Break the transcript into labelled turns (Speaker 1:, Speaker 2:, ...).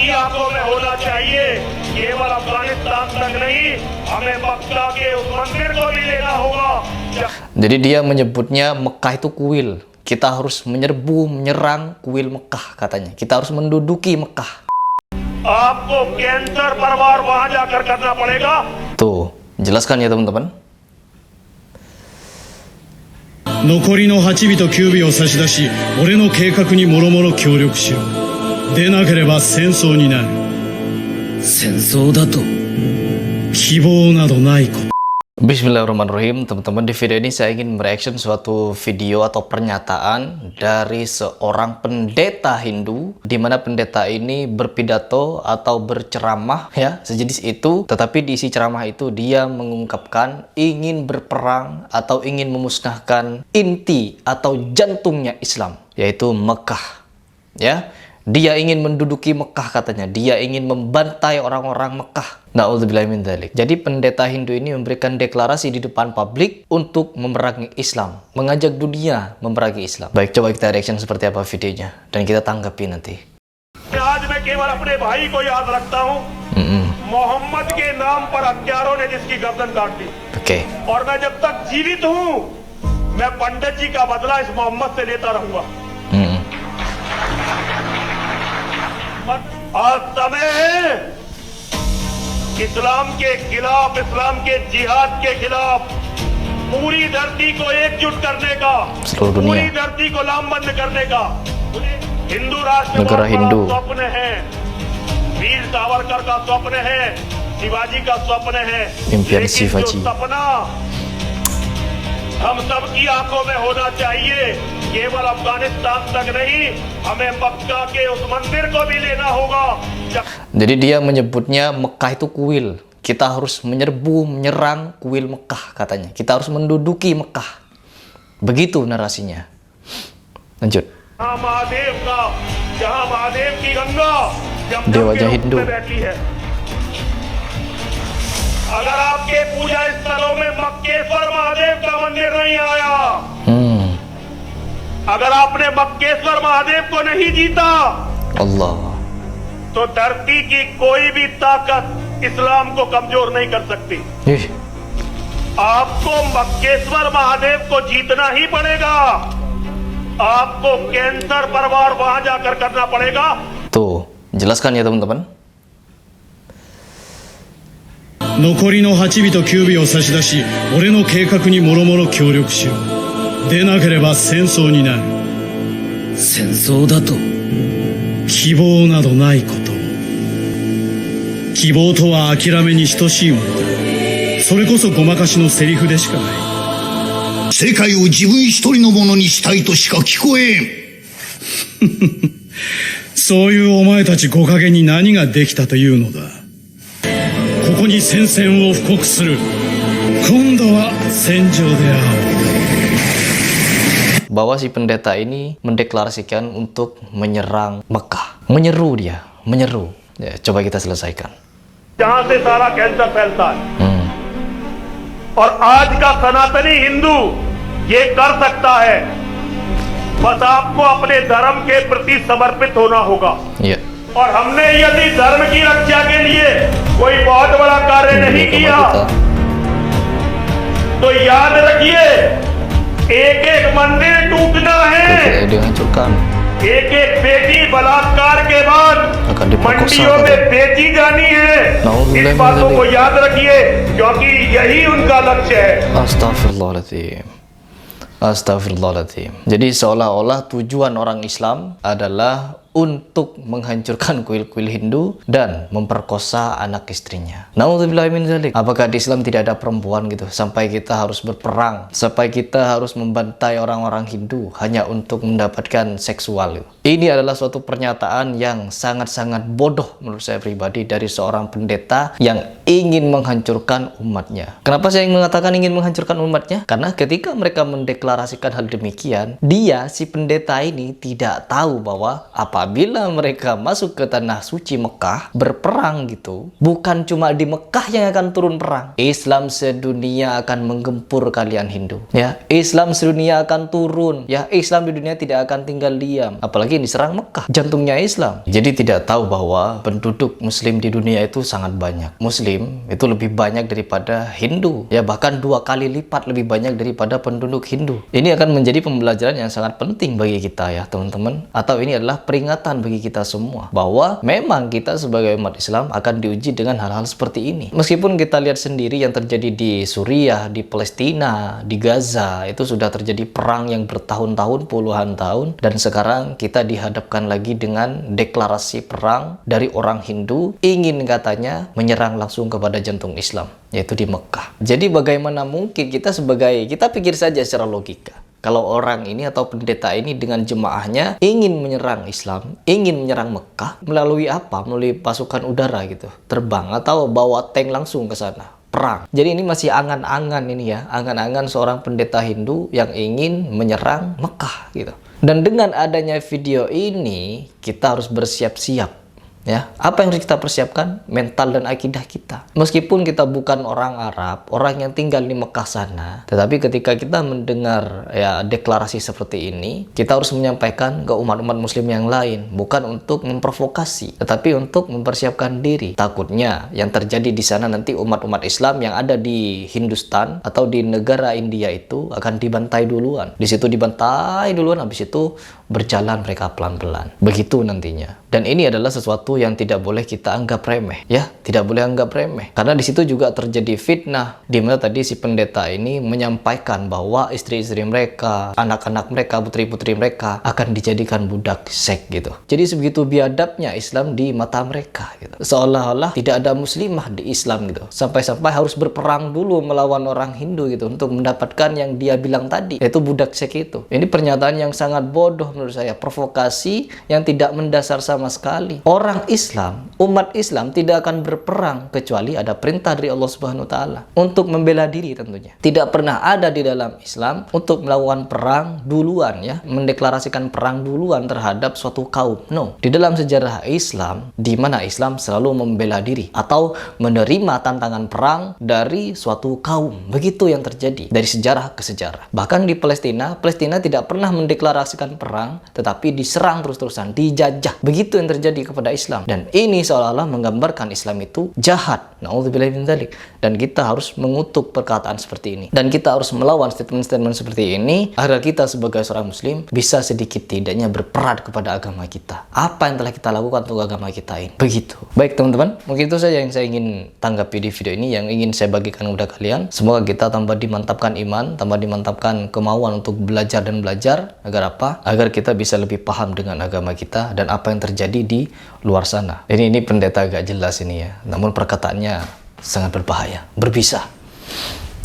Speaker 1: सबकी आंखों में होना चाहिए। केवल अफगानिस्तान तक नहीं, हमें मक्का के उस मंदिर को भी लेना होगा।
Speaker 2: Jadi dia menyebutnya Mekah itu kuil. Kita harus menyerbu, menyerang kuil Mekah katanya. Kita harus menduduki Mekah.
Speaker 1: आपको कैंसर परवार वहां जाकर करना पड़ेगा।
Speaker 2: Tuh, jelaskan ya teman-teman.
Speaker 3: 残りの8尾と9尾を差し出し、俺の計画にもろもろ協力しろ。でなければ戦争になる。戦争だと希望などないこと。
Speaker 2: Bismillahirrahmanirrahim. Teman-teman, di video ini saya ingin mereaction suatu video atau pernyataan dari seorang pendeta Hindu, di mana pendeta ini berpidato atau berceramah ya sejenis itu, tetapi di isi ceramah itu dia mengungkapkan ingin berperang atau ingin memusnahkan inti atau jantungnya Islam, yaitu Mekah ya. Dia ingin menduduki Mekah katanya. Dia ingin membantai orang-orang Mekah. Na'udzubillahi min dzalik. Jadi pendeta Hindu ini memberikan deklarasi di depan publik untuk memerangi Islam. Mengajak dunia memerangi Islam. Baik, coba kita reaction seperti apa videonya. Dan kita tanggapi nanti.
Speaker 1: आज मैं केवल अपने भाई को याद रखता हूँ। मोहम्मद के नाम पर हत्यारों ने जिसकी गर्दन काट दी।
Speaker 2: Oke.
Speaker 1: और मैं जब तक जीवित हूँ, मैं पंडित जी का बदला इस मोहम्मद से लेता रहूंगा। आज समय है इस्लाम के खिलाफ, इस्लाम के जिहाद के खिलाफ पूरी धरती को एकजुट करने का, पूरी धरती को लामबंद करने का। हिंदू राष्ट्र का स्वप्न है, वीर सावरकर का स्वप्न है, शिवाजी का स्वप्न है, लेकिन जो सपना हम सबकी आंखों में होना चाहिए। केवल अफगानिस्तान तक नहीं, हमें मक्का के उस मंदिर को भी लेना होगा।
Speaker 2: Jadi dia menyebutnya Mekah itu kuil. Kita harus menyerbu, menyerang kuil Mekah katanya. Kita harus menduduki Mekah. Begitu narasinya. Lanjut.
Speaker 1: Mahadev का, जहाँ महादेव की गंगा
Speaker 2: देवजा हिंदू
Speaker 1: बैठी है। अगर आपके पूजा स्थलों में मक्केश्वर महादेव का मंदिर नहीं आया, अगर आपने मक्केश्वर महादेव को नहीं जीता,
Speaker 2: Allah,
Speaker 1: तो धरती की कोई भी ताकत इस्लाम को कमजोर नहीं कर सकती। आपको मक्केश्वर महादेव को जीतना ही पड़ेगा। आपको कैंसर परवार वहां जाकर करना पड़ेगा।
Speaker 2: Tuh, jelaskan ya teman-teman.
Speaker 3: 残りの8尾と9尾を差し出し、俺の計画にもろもろ協力しろ。でなければ戦争になる。戦争だと希望などないこと。希望とは諦めに等しいものだ。それこそごまかしのセリフでしかない。世界を自分一人のものにしたいとしか聞こえん。そういうお前たちご加減に何ができたというのだ。ここに戦線を布告する。今度は戦場である。
Speaker 2: Bahwa si pendeta ini mendeklarasikan untuk menyerang Mekah. Menyeru dia, menyeru. Ya, coba kita selesaikan.
Speaker 1: जहां से सारा कैंसर फैलता है। और आज का सनातनी हिंदू ये कर सकता है। बस आपको अपने धर्म के प्रति समर्पित होना होगा।
Speaker 2: Iya.
Speaker 1: और हमने यदि धर्म की रक्षा के लिए कोई बहुत बड़ा कार्य नहीं किया, तो याद रखिए एक एक मंदिर टूटना है,
Speaker 2: dihancurkan.
Speaker 1: एक एक बेटी बलात्कार के बाद मंडियों में बेची जानी है। इस बातों को याद रखिए, क्योंकि यही उनका लक्ष्य है।
Speaker 2: Astagfirullahaladzim. Astagfirullahaladzim. Jadi seolah-olah tujuan orang Islam adalah untuk menghancurkan kuil-kuil Hindu dan memperkosa anak istrinya. Na'udzubillahi min dzalik. Apakah di Islam tidak ada perempuan gitu sampai kita harus berperang, sampai kita harus membantai orang-orang Hindu hanya untuk mendapatkan seksual gitu. Ini adalah suatu pernyataan yang sangat-sangat bodoh menurut saya pribadi dari seorang pendeta yang ingin menghancurkan umatnya. Kenapa saya mengatakan ingin menghancurkan umatnya? Karena ketika mereka mendeklarasikan hal demikian, dia si pendeta ini tidak tahu bahwa apa apabila mereka masuk ke tanah suci Mekah, berperang gitu, bukan cuma di Mekah yang akan turun perang. Islam sedunia akan menggempur kalian Hindu. Ya, Islam sedunia akan turun. Ya, Islam di dunia tidak akan tinggal diam. Apalagi diserang Mekah, jantungnya Islam. Jadi tidak tahu bahwa penduduk Muslim di dunia itu sangat banyak. Muslim itu lebih banyak daripada Hindu. Ya, bahkan 2 kali lipat lebih banyak daripada penduduk Hindu. Ini akan menjadi pembelajaran yang sangat penting bagi kita ya teman-teman. Atau ini adalah peringatan bagi kita semua bahwa memang kita sebagai umat Islam akan diuji dengan hal-hal seperti ini. Meskipun kita lihat sendiri yang terjadi di Suriah, di Palestina, di Gaza, itu sudah terjadi perang yang bertahun-tahun, puluhan tahun, dan sekarang kita dihadapkan lagi dengan deklarasi perang dari orang Hindu ingin katanya menyerang langsung kepada jantung Islam, yaitu di Mekah. Jadi bagaimana mungkin kita pikir saja secara logika, kalau orang ini atau pendeta ini dengan jemaahnya ingin menyerang Islam, ingin menyerang Mekah, melalui apa? Melalui pasukan udara gitu, terbang atau bawa tank langsung ke sana, perang. Jadi ini masih angan-angan ini ya, angan-angan seorang pendeta Hindu yang ingin menyerang Mekah gitu. Dan dengan adanya video ini, kita harus bersiap-siap. Ya, apa yang harus kita persiapkan? Mental dan akidah kita. Meskipun kita bukan orang Arab, orang yang tinggal di Mekah sana, tetapi ketika kita mendengar ya deklarasi seperti ini, kita harus menyampaikan ke umat-umat Muslim yang lain, bukan untuk memprovokasi, tetapi untuk mempersiapkan diri. Takutnya yang terjadi di sana nanti umat-umat Islam yang ada di Hindustan atau di negara India itu akan dibantai duluan. Di situ dibantai duluan, habis itu berjalan mereka pelan-pelan. Begitu nantinya. Dan ini adalah sesuatu yang tidak boleh kita anggap remeh, ya, tidak boleh anggap remeh. Karena di situ juga terjadi fitnah, di mana tadi si pendeta ini menyampaikan bahwa istri-istri mereka, anak-anak mereka, putri-putri mereka akan dijadikan budak seks gitu. Jadi sebegitu biadabnya Islam di mata mereka gitu. Seolah-olah tidak ada muslimah di Islam gitu. Sampai-sampai harus berperang dulu melawan orang Hindu gitu untuk mendapatkan yang dia bilang tadi, yaitu budak seks itu. Ini pernyataan yang sangat bodoh menurut saya, provokasi yang tidak mendasar sama sekali. Orang Islam, umat Islam tidak akan berperang kecuali ada perintah dari Allah Subhanahu wa taala untuk membela diri tentunya. Tidak pernah ada di dalam Islam untuk melakukan perang duluan ya, mendeklarasikan perang duluan terhadap suatu kaum. No. Di dalam sejarah Islam, di mana Islam selalu membela diri atau menerima tantangan perang dari suatu kaum. Begitu yang terjadi dari sejarah ke sejarah. Bahkan di Palestina tidak pernah mendeklarasikan perang, tetapi diserang terus-terusan, dijajah. Begitu yang terjadi kepada Islam. Dan ini seolah-olah menggambarkan Islam itu jahat. Na'udzubillah min dzalik. Dan kita harus mengutuk perkataan seperti ini. Dan kita harus melawan statement-statement seperti ini agar kita sebagai seorang muslim bisa sedikit tidaknya berperan kepada agama kita. Apa yang telah kita lakukan untuk agama kita ini. Begitu. Baik teman-teman, mungkin itu saja yang saya ingin tanggapi di video ini, yang ingin saya bagikan kepada kalian. Semoga kita tambah dimantapkan iman, tambah dimantapkan kemauan untuk belajar dan belajar. Agar apa? Agar kita bisa lebih paham dengan agama kita dan apa yang terjadi di luar sana. Ini pendeta agak jelas ini ya, namun perkataannya sangat berbahaya, berbisa.